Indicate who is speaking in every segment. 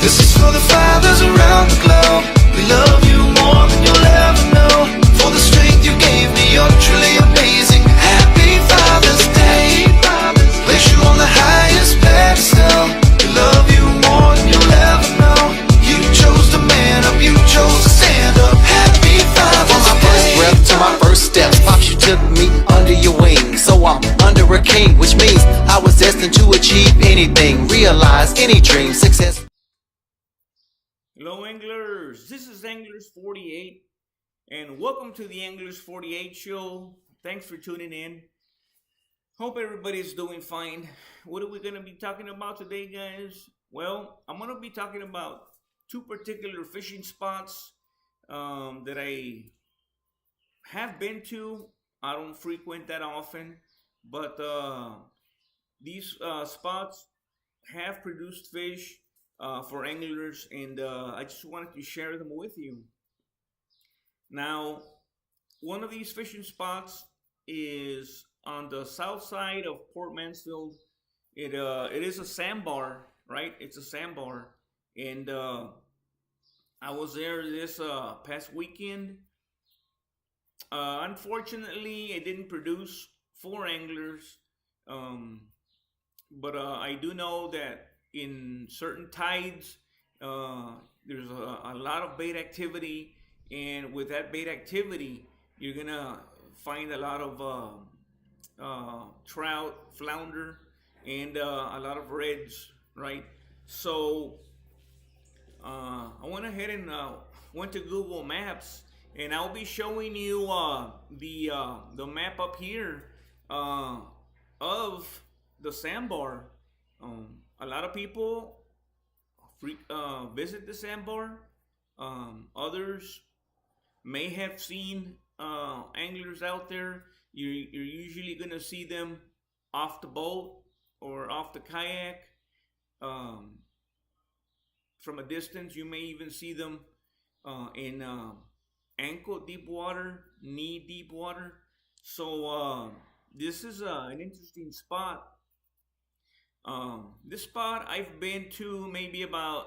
Speaker 1: This is for the fathers around the globe. We love you more than you'll ever know. For the strength you gave me, you're truly amazing. Happy Father's Day. Place you on the highest pedestal. We love you more than you'll ever know. You chose to man up, you chose to stand up. Happy Father's Day. From my first breath to my first steps, Pops, you took me under your wing. So I'm under a king, which means I was destined to achieve anything, realize any dream, success.
Speaker 2: Hello anglers, this is Anglers 48 and welcome to the Anglers 48 show. Thanks for tuning in. Hope everybody's doing fine. What are we going to be talking about today, guys? Well, I'm going to be talking about two particular fishing spots that I have been to. I don't frequent that often, but these spots have produced fish for anglers, and I just wanted to share them with you. Now, one of these fishing spots is on the south side of Port Mansfield. It is a sandbar, right? It's a sandbar, and I was there this past weekend. Unfortunately, it didn't produce for anglers, but I do know that in certain tides, there's a lot of bait activity, and with that bait activity, you're gonna find a lot of trout, flounder, and a lot of reds, right? So I went ahead and went to Google Maps, and I'll be showing you the map up here of the sandbar. A lot of people visit the sandbar. Others may have seen anglers out there. You're usually going to see them off the boat or off the kayak. From a distance, you may even see them in ankle deep water, knee deep water. So this is an interesting spot. This spot I've been to maybe about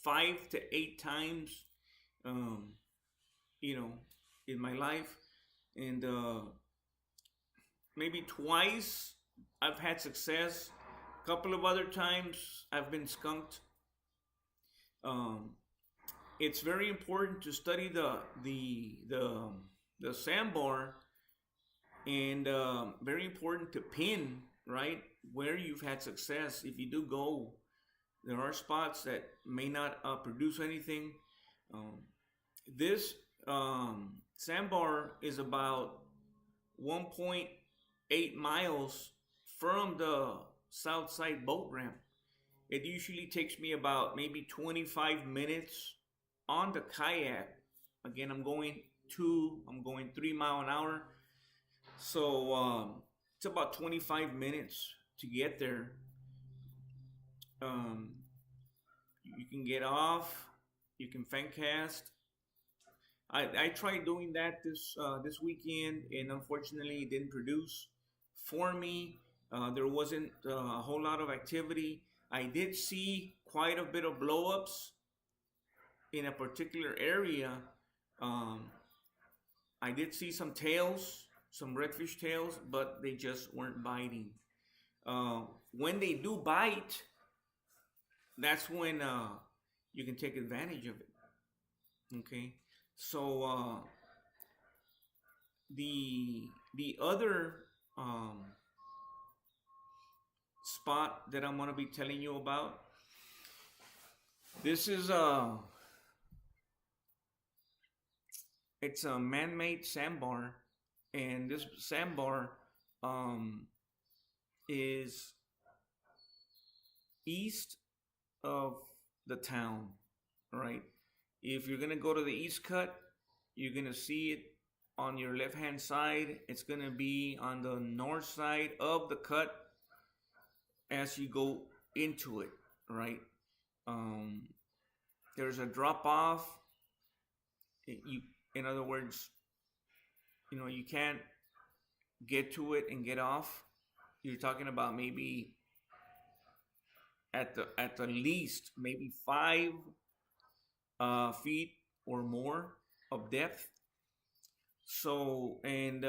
Speaker 2: 5 to 8 times, in my life, and maybe twice I've had success. A couple of other times I've been skunked. It's very important to study the sandbar, and very important to pin right where you've had success. If you do go, there are spots that may not produce anything. This sandbar is about 1.8 miles from the south side boat ramp. It usually takes me about maybe 25 minutes on the kayak. Again, I'm going 3 mile an hour. So it's about 25 minutes to get there. You can get off, you can fan cast. I tried doing that this weekend, and unfortunately it didn't produce for me. There wasn't a whole lot of activity. I did see quite a bit of blow-ups in a particular area. I did see some tails, some redfish tails, but they just weren't biting. When they do bite, that's when you can take advantage of it. Okay, so the other spot that I'm gonna be telling you about, this is it's a man-made sandbar, and this sandbar is east of the town, right? If you're gonna go to the east cut, you're gonna see it on your left hand side. It's gonna be on the north side of the cut as you go into it, right? There's a drop off. In other words, you can't get to it and get off. You're talking about maybe at the least maybe 5 feet or more of depth. So, and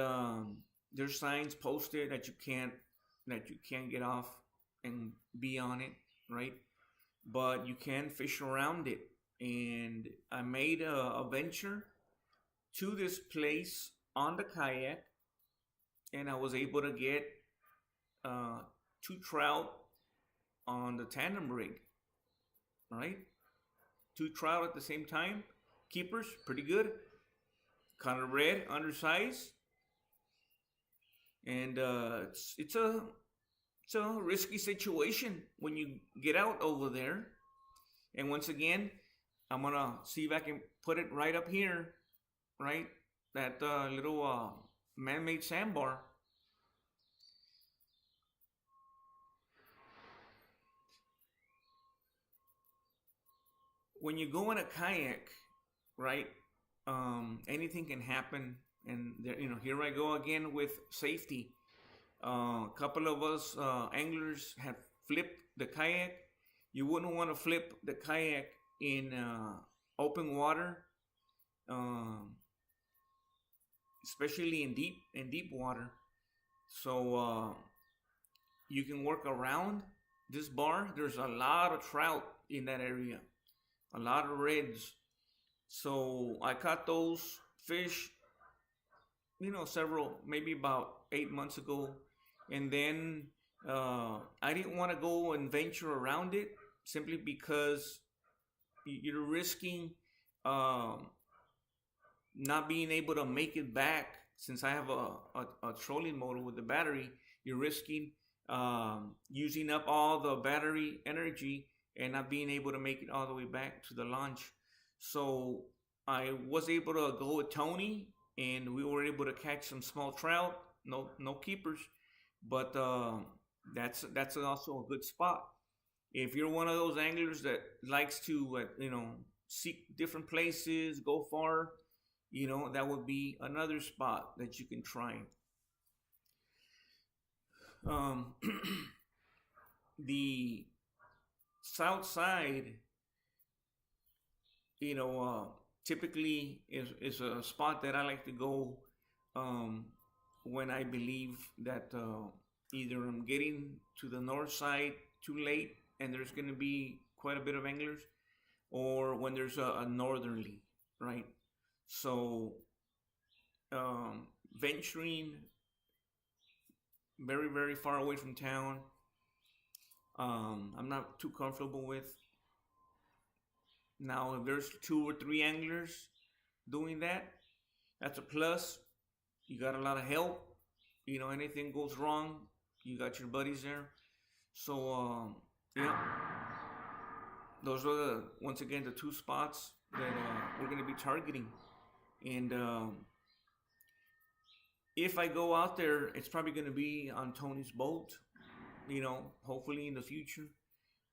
Speaker 2: there's signs posted that you can't get off and be on it, right? But you can fish around it. And I made a venture to this place on the kayak, and I was able to get 2 trout on the tandem rig, right? 2 trout at the same time. Keepers, pretty good. Kind of red, undersized. And it's a risky situation when you get out over there. And once again, I'm gonna see if I can put it right up here, right? That little man-made sandbar. When you go in a kayak, right? Anything can happen, and there, here I go again with safety. A couple of us anglers have flipped the kayak. You wouldn't want to flip the kayak in open water, especially in deep water. So you can work around this bar. There's a lot of trout in that area, a lot of reds. So I caught those fish, maybe about 8 months ago. And then I didn't want to go and venture around it simply because you're risking not being able to make it back. Since I have a trolling motor with the battery, you're risking using up all the battery energy and not being able to make it all the way back to the launch. So I was able to go with Tony, and we were able to catch some small trout. No keepers, but that's also a good spot. If you're one of those anglers that likes to seek different places, go far, that would be another spot that you can try. The south side, typically is a spot that I like to go when I believe that either I'm getting to the north side too late and there's going to be quite a bit of anglers, or when there's a northerly, right? So venturing very, very far away from town, I'm not too comfortable with. Now, if there's 2 or 3 anglers doing that, that's a plus. You got a lot of help. Anything goes wrong, you got your buddies there. So, yeah. Those are, once again, the 2 spots that we're going to be targeting. And if I go out there, it's probably going to be on Tony's boat, hopefully in the future.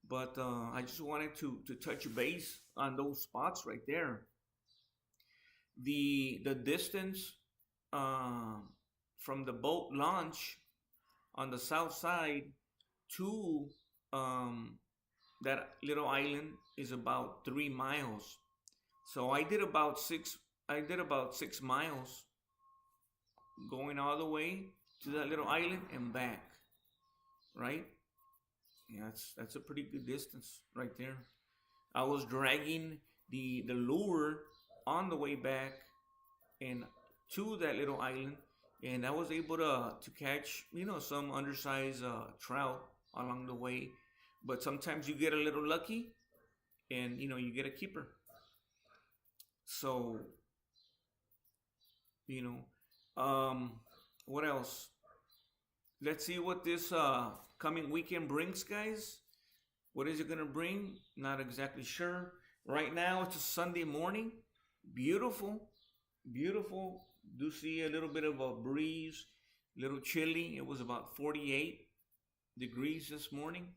Speaker 2: But I just wanted to touch base on those spots right there. The distance from the boat launch on the south side to that little island is about 3 miles. So I did about 6 miles going all the way to that little island and back, right? Yeah, that's a pretty good distance right there. I was dragging the lure on the way back and to that little island, and I was able to catch some undersized trout along the way. But sometimes you get a little lucky, and you get a keeper. So what else? Let's see what this coming weekend brings, guys. What is it gonna bring? Not exactly sure. Right now it's a Sunday morning. Beautiful. Do see a little bit of a breeze, a little chilly. It was about 48 degrees this morning.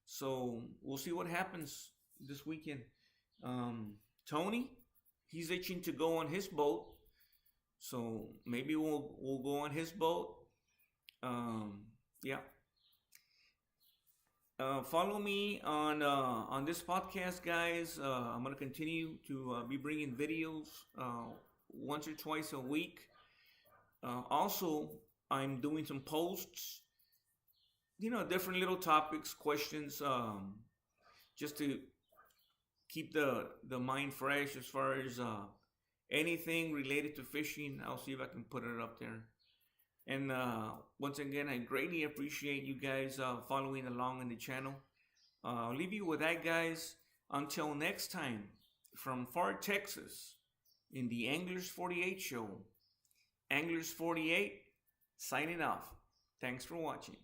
Speaker 2: So we'll see what happens this weekend. Tony, he's itching to go on his boat. So maybe we'll go on his boat. Yeah. Follow me on this podcast, guys. I'm gonna continue to be bringing videos once or twice a week. Also, I'm doing some posts, different little topics, questions, just to keep the mind fresh as far as anything related to fishing. I'll see if I can put it up there. And once again, I greatly appreciate you guys following along in the channel. I'll leave you with that, guys. Until next time, from Far Texas, in the Anglers 48 show, Anglers 48 signing off. Thanks for watching.